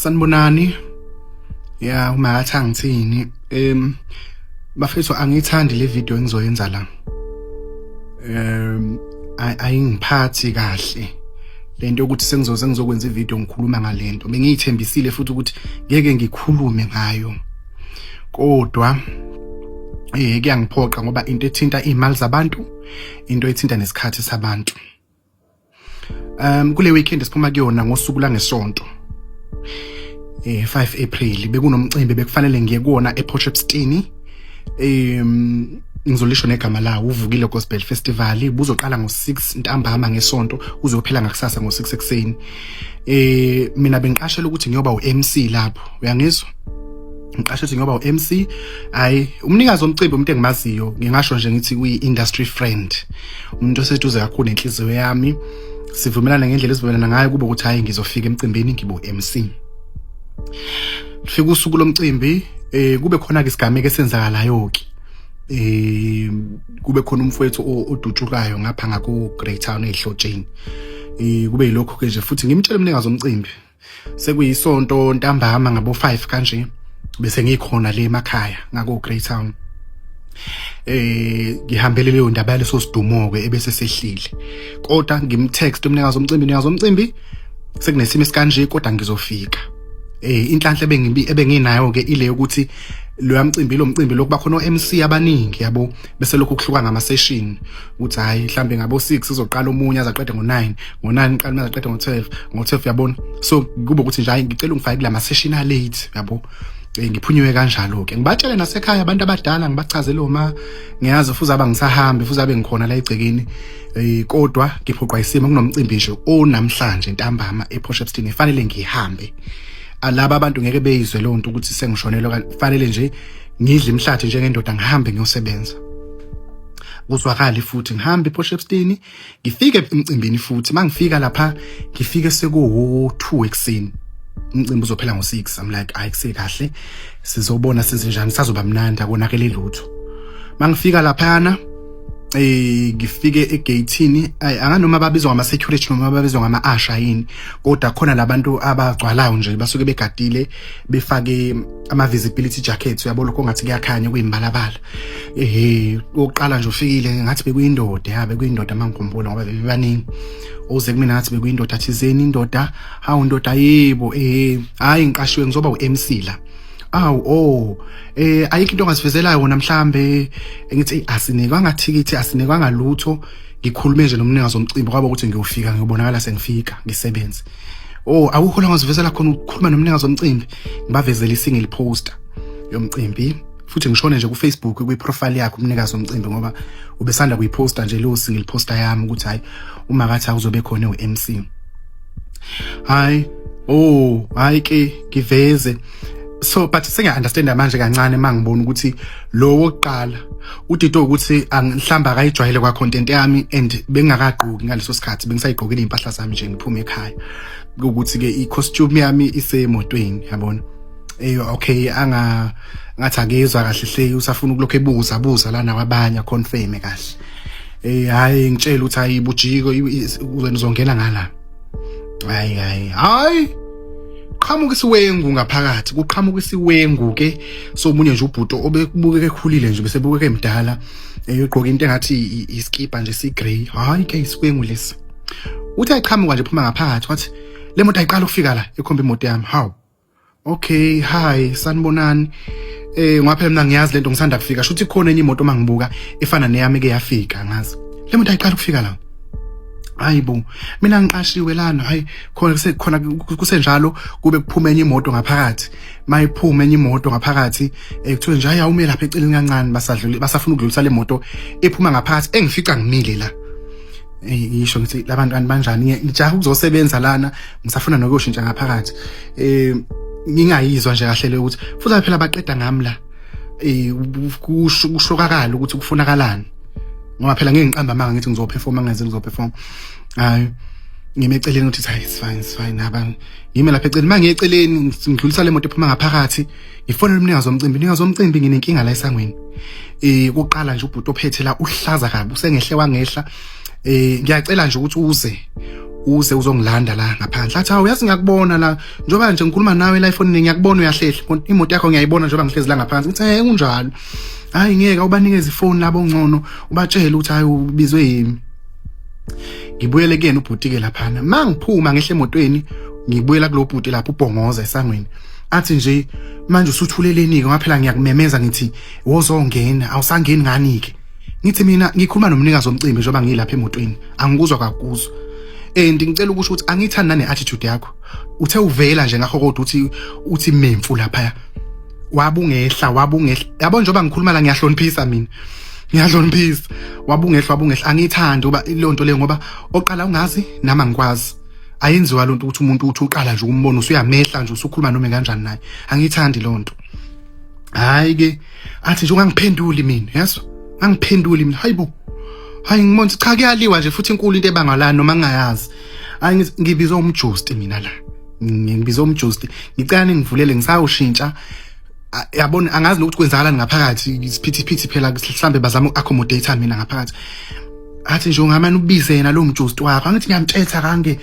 Sanibonani. Ya umakatha ngithini? Bafethu angithandi le video engizoyenza la. Ayingiphathi kahle. Lento ukuthi sengizokwenza ivideo ngikhuluma ngalento. Bengiyithembisile futhi ukuthi ngeke ngikhulume ngayo. Kodwa kuyangiphoqa ngoba into ethinta imali zabantu, into ethinta nesikhathi sabantu. Kule weekend siphuma kuyona ngosuku langesonto. 5 April bekunomcimbi bekufanele ngiye kuona ePortshepstone. Ngizolisho negama lawo, uvukile Gospel Festival buzoqala ngo6 ntambama ngesonto uzophela ngakusasa ngo6 ekseni. Mina bengiqashela ukuthi ngiyoba uMC lapho, uyangizwa? Ngiqashela ukuthi ngiyoba uMC. Umnikazi womcimbi umuntu engimaziyo, ngingasho nje ngithi uyi-industry friend, umuntu oseduze kakhulu nenhliziyo yami. Sivumelana ngendlela esivumelana ngayo kube ukuthi ngizofika emcimbini ngibe uMC. Fika usuku lomcimbi, kube khona ke isigameko esenzakalayo ke. Kube khona umfowethu odutshukayo ngapha ngaku Greytown eHlotsheni. Kube yilokho ke nje futhi ngimtshela umnikazi womcimbi. Sekuyisonto ntambama ngabo 5 kanje bese ngikhona le emakhaya ngaku Greytown. Ngihambele leyo ndaba leso sidumo ke ebese sehlile. Kodwa ngimtext umnikazi womcimbi sekunesimo esikanje kodwa ngizofika. Inhlanhla ebenginayo ke ile ukuthi lo mcimbi lokuba khona oMC abaningi yabo bese lokho kuhluka ngama session ukuthi mhlambe ngabo 6 uzoqala omunye azaqede ngo9 qala mazaqede ngo12 ngo12 yabona. So kube ukuthi nje ngicela ungifake kula ma session a late yabo. Ngiphunywe kanjalo ke ngibatshele nasekhaya abantu abadala ngibachazele uma ngiyazi futhi abangisahambe futhi abe ngikhona la egcekeni. Kodwa ngiphoqwa isimo kunomcimbi nje onamhlanje ntambama ePortshepstone efanele ngihambe. Alaba abantu ngeke beyizwe lo nto ukuthi sengishonelwe, kufanele nje ngidle imhlathi njengendoda ngihambe ngiyosebenza. Kuzwakala futhi ngihambe ePortshepstone ngifike emcimbini futhi mangifika lapha ngifike sekuwo2 ekseni. Umcimbi uzophela ngo6. I'm like kusekahle sizobona sizinjani sazoba mnandi akonakele lutho. Mangifika laphana ngifike egatini anganoma babizwa ngama security noma babizwa ngama asha yini, kodwa khona labantu abagcwalayo nje basuke begadile befake ama visibility jackets, uyabo lokho ngathi kuyakhanya kuyimbalabala. Oqala nje ufikile ngathi bekuyindoda, bekuyindoda mangikhumbula ngoba bebaningi. Oze kumina ngathi bekuyindoda thizeni, indoda hawu ndoda yebo ngiqashiwe ngizoba uMC la. Ayikho into ongasifezelayo wona mhlambe ngithi asinikwa thikithi asinikwa lutho. Ngikhulume nje nomnikazi womcimbi kwaba ukuthi ngiyofika ngiyobonakala sengifika ngisebenze. Awukho la ongasifezela khona ukukhuluma nomnikazi womcimbi, ngibavezela isingle poster yomcimbi futhi ngishone nje ku Facebook kwi profile yakhe umnikazi womcimbi ngoba ubesanda kuyiposta nje lo single poster yami ukuthi uma kathi akuzobe khona uMC. Ke ngiveze. So but sengiya understand manje kancane mangibona ukuthi lo wokuqala udito ukuthi angihlamba akayijwayele kwa content yami and bengakaqoki ngaleso sikhathi bengisayigqokile impahla zami nje ngiphuma ekhaya ukuthi ke i-costume yami isemotweni yabona. Okay ngathi akezwa kahle hle usafuna ukulokho ebuza lana kwabanye confirm kahle. Ngitshela ukuthi bujiko uzongena ngala. Qhamuka isiwengu ngaphakathi, kuqhamuka isiwengu ke so omunye nje ubhuto obekubukeke ekhulile nje bese bukeke emdala egqoka into engathi iskipa nje sigrey. Ke isiwengu lesi uthi ayiqhamuka nje phuma ngaphakathi wathi le moto ayiqala ukufika la ekhomba imoto yami. Okay, hi sanibonani. Ngaphela mina ngiyazi lento ngisanda kufika shuthi khona enye imoto mangibuka efana neyami ke yafika ngazi le moto ayiqala ukufika la. Bo mina ngiqashiwe lana khona kusenjalo kube kuphuma enye imoto ngaphakathi. Mayiphuma enye imoto ngaphakathi kuthiwe nje awume lapha eceleni kancane basafuna ukudlulisa le moto ephuma ngaphakathi engifica ngimile la. Yisho ngithi labantu banjani ngijaha ukuzosebenza lana ngisafuna nokuyoshintsha ngaphakathi. Ngingayizwa nje kahle le ukuthi futhi phela baqeda ngami la. Kushokakala ukuthi kufunakalani ngoba phela ngeke ngiqamba manga ngithi ngizoperforma ngeze ngizoperform. Ngime eceleni ukuthi it's fine abantu ngime lapha eceleni manje eceleni ngidlulisa le moto ephuma ngaphakathi ngifonela umnikazi womcimbi nginenkinga la esangweni. Ukuqala nje ubhuti ophethe la uhlaza kabi usengehle wangehla. Ngiyacela nje ukuthi uze uze uzongilanda la ngaphandle athi hawu yazi ngiyakubona la njoba nje ngikhuluma nawe la efonini ngiyakubona uyahlehla imoto yakho ngiyayibona njoba ngihlezi la ngaphansi ngithi kunjalo hayi ngeke ubanikeza ifoni labo ngcono ubatshela ukuthi hayi ubizwe yimi ngibuyele kuyena ubhuti ke laphana mangiphuma ngehle emotweni ngibuyela kulo bhuti lapho ubhongoza esangweni athi nje manje usuthuleleni ke ngaphela ngiyakumemeza ngithi wozongena awusangeni ngani ke ngithi mina ngikhuluma nomnikazi womcimbi njoba ngilapha emotweni angikuzwa kakuzwa ngicela ukusho ukuthi angithandi nane attitude yakho uthe uvela nje ngakho kodwa uthi memfu lapha wabungehla yabo njoba ngikhuluma la ngiyahloniphisa mina ngiyahloniphisa wabungehla angithandi kuba ilonto le ngoba oqala ungazi nama ngikwazi ayenziwa lonto ukuthi umuntu uthi uqala nje ukumbona usuyamehla nje usukhuluma noma kanjani naye angithandi lonto hayi ke athi nje ungangiphenduli mina yaso angiphenduli mina hayibo hayi ngimonthi cha kuyaliwa nje futhi inkulu into ebangalana noma ngingayazi hayi ngibizwa umjusti mina la ngibizwa umjusti ngicela ningivulele ngisawushintsha yabona angazi nokuthi kwenzakalani ngaphakathi isiphithiphithi phela mhlambe bazama uaccommodate mina ngaphakathi athi nje ungamani ubize yena lo mjusti wakho angithi ngiyamthetha kange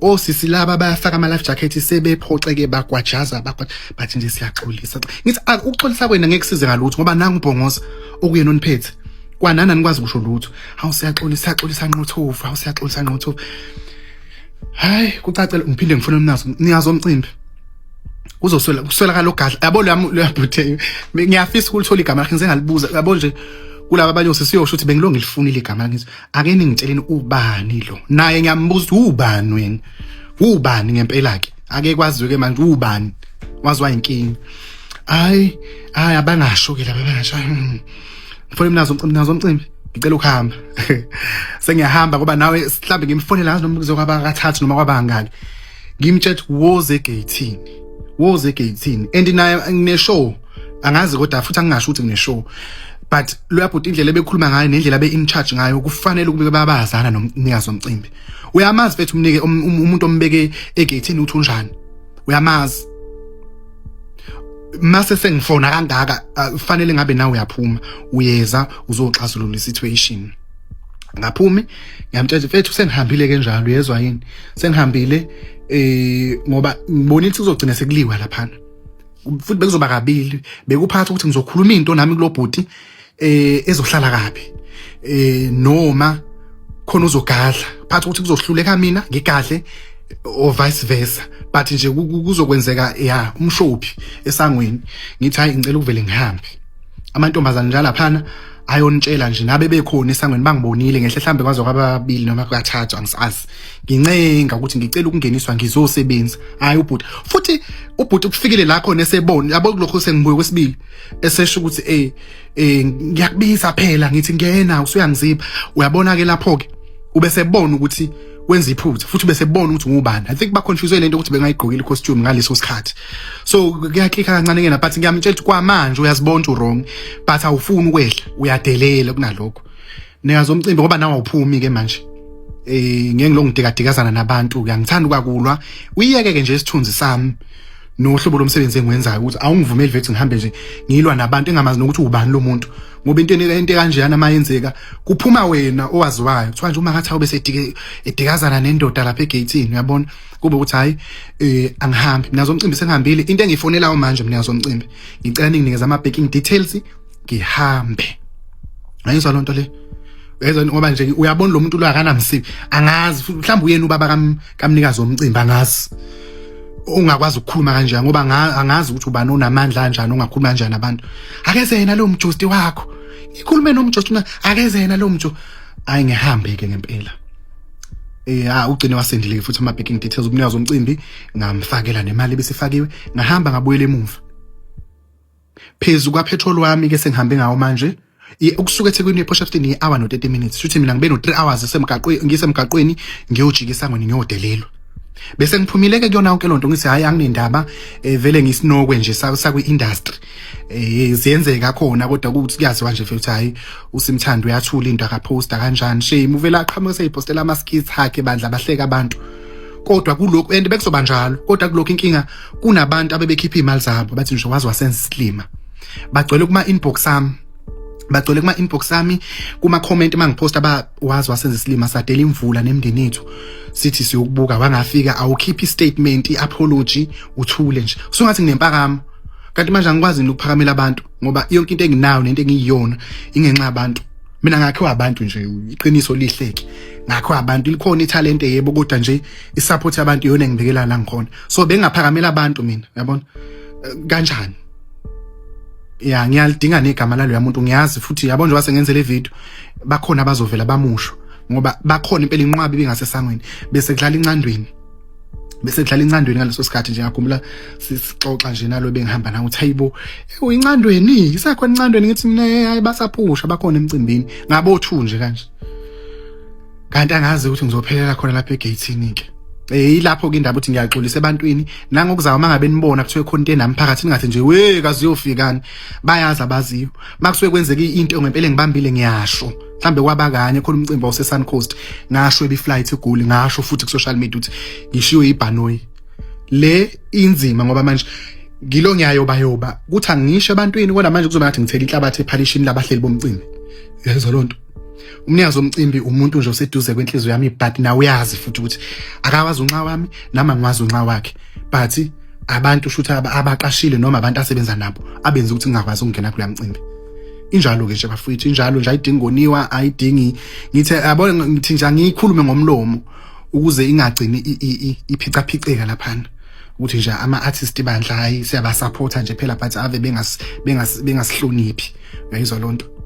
osisi laba bayafaka ama life jacket sebephoceke bagwajaza bathi nje siyaxolisa ngithi ukuxolisa kwena ngeke size ngalutho ngoba nangu ubhongoza okuyena oniphethe kwanana nikwazi kusho lutho hawu siyaxolisa nqothofu hayi kucacela ngiphinde ngifone umnazo niyazo umcimbi uzoswela kalogadla yabo leyabhuthe ngiyafisa ukulithola igama lakhe ngizengalibuza yabo nje kulabo abanye sisiyosho ukuthi bengilonge lifunile igama ngithi ake ningitsheleni ubani lo naye ngiyambuza ubani wena ubani ngempela ke ake kwaziwe ke manje ubani wazwa inkingi hayi abangasho ke laba bangasho ngifone mnazo umcimbi ngicela ukuhamba sengiyahamba ngoba nawe mhlambe ngimfonela ngazi noma kuzokwaba kathathu noma kwabangaki ngimtshela woze gate and naye ngine-show angazi kodwa futhi angingasho ukuthi ngine-show but loyabhuti indlela bekhuluma ngayo nendlela be in charge ngayo kufanele ukube babazana nomnikazi womcimbi uyamazi bethu umnike umuntu ombeke egate-ini uthi unjani uyamazi mase sengifona kangaka kufanele ngabe nawe uyaphuma uyeza uzoxazulula isituation ngaphumi ngiyamtshela mfethu sengihambile kanjalo uyezwa yini sengihambile ngoba ngibona ukuthi uzogcina sekuliwa lapha futhi bekuzoba kabili bekuphatha ukuthi ngizokhuluma into nami kulobhuti ezohlala kabi noma khona uzogadla phatha ukuthi kuzohluleka mina ngigadle or vice versa but nje kuzokwenzeka umshophi esangweni ngithi hayi ngicela ukuvele ngihambe amantombazana njalo laphana ayonitshela nje nabe bekhona esangweni bangibonile ngehle mhlambe kwazo kwababili noma kwathathu angisazi ngincenga ukuthi ngicela ukungeniswa ngizosebenza hayi ubhuti futhi ubhuti ukufikile la khona esebona yabo kulokho sengibuye kwesibili esesho ukuthi ngiyakubiza phela ngithi ngena usuyangizipha uyabona ke lapho ke ube sebona ukuthi wenza iphutha futhi bese bona ukuthi ngubani I think ba confuse lento ukuthi bengayigqokile costume ngaleso sikhathi so kuyaklikha kancane ngena but ngiyamtshela ukuthi kwamanje uyazibona ukuthi wrong but awufuni ukwehla uyadelela kunalokho nikazi omcimbi ngoba nawe awuphumi ke manje ngeke ngilongidikadikazana nabantu ngiyangithanda ukwakulwa uyiyeke ke nje isithunzi sami nohlobo lomsebenzi engiwenzayo ukuthi awungivumeli vethi ngihambe nje ngilwa nabantu engamazi nokuthi ubani lo muntu ngoba into kanjeyana mayenzeka kuphuma wena owaziwayo kuthiwa nje uma ngathi awube edikazana nendoda lapha egate-ini uyabona kube ukuthi hayi angihambi mina zomcimbi sengihambile into engiyifonelayo manje mina zomcimbi ngicela ninginikeze ama backing details ngihambe ayizwa lonto le uyezwa ngoba nje uyabona lo muntu lo akanamsibi angazi mhlawumbe uyena ubaba kamnikazi womcimbi angazi ungakwazi ukukhuluma kanjani ngoba angazi ukuthi ubani onamandla kanjani ongakhuluma kanjani nabantu akeze yena lo mjusti wakho ikhulume nomjusti akeze yena lo mjo ayi ngihambe ke ngempela ugcine wasendile futhi ama backing details umnikazi womcimbi ngamfakela nemali besifakiwe ngahamba ngabuyela emuva phezulu kwa petrol wami ke sengihambe ngawo manje ukusuka eThekwini ePortshepstone i-hour no 30 minutes futhi mina ngibe no 3 hours ngisemgaqweni ngiyojikisa ngani ngiyodelelwa bese ngiphumile ke kuyona yonke lonto ngithi hayi anginendaba vele ngisinokwe nje sakwi industry ziyenzeka khona kodwa ukuthi kuyaziwa nje futhi hayi usimthando uyathula into akaposta kanjani shame uvela aqhamuke seyipostela ama skits hakhe bandla bahleka abantu kodwa kuloko and bekuzoba njalo kodwa kuloko inkinga kunabantu abebekhipha imali zabo bathi nje wazi wasenza islima bagcwele kuma inbox sami bagcwele kuma inbox ami kuma comment mangiposta wazi wasenza isilima sadela imvula nemndeni yethu sithi siyokubuka wangafika awukhiphi statement iapology uthule nje songathi nginempakamo kanti manje angikwazi ukuphakamela abantu ngoba yonke into enginayo nento engiyiyona ingenxa yabantu mina ngakhiwa abantu nje iqiniso lihleki ngakho abantu likhona italent yebo kodwa nje isupport yabantu iyona engibekela la ngikhona so bengaphakamela abantu mina yabona kanjani ya ngiyalidinga negama lalo yamuntu ngiyazi futhi yabo nje wasengenze le video bakhona abazovela bamusho ngoba bakhona impela inqwabi bengasesangweni bese kudlala incandweni ngaleso sikhathi nje ngakhumbula sixoxa nje nalo bengihamba nawe uthi hayibo uyincandweni isakhona incandweni ngithi mina hayi basaphusha bakhona emcimbini ngabothu nje kanje kanti angazi ukuthi ngizophelela khona lapha egatini ke ilapho ke indaba uthi ngiyaxolisa ebantwini nangokuzawa mangabe nibona kuthiwe khona into enami phakathi ningathi nje we kaziyofikani bayazi abaziyo makusuke kwenzeka into ngempela ngibambile ngiyasho mhlambe kwabakanye khona umcimbi wase Sun Coast ngasho ebiflight eGoli ngasho futhi ku social media uthi ngishiwe iBhanoyi le inzima ngoba manje ngilo ngiyayoba kuthi angisho ebantwini kodwa manje kuzoba ngathi ngithela inhlabathi ePhalishini labahleli bomcimbi yezo lonto umnikazi omcimbi umuntu nje oseduze kwenhliziyo yami but na uyazi futhi ukuthi akawazi unxa wami nama ngiwazi unxa wakhe but abantu shutha abaqashile noma abantu asebenza nabo abenza ukuthi ngingakwazi ukungena kulo mcimbi injalo ke nje bafowethu injalo nje ayidingi ngoniwa ayidingi ngithi yabona ngithi nje ngikhulume ngomlomo ukuze ingagcini iphicaphiceka laphana ukuthi nje ama artists bandla hayi siyabasupporta nje phela but ave bengasihloniphi ngayizwa lonto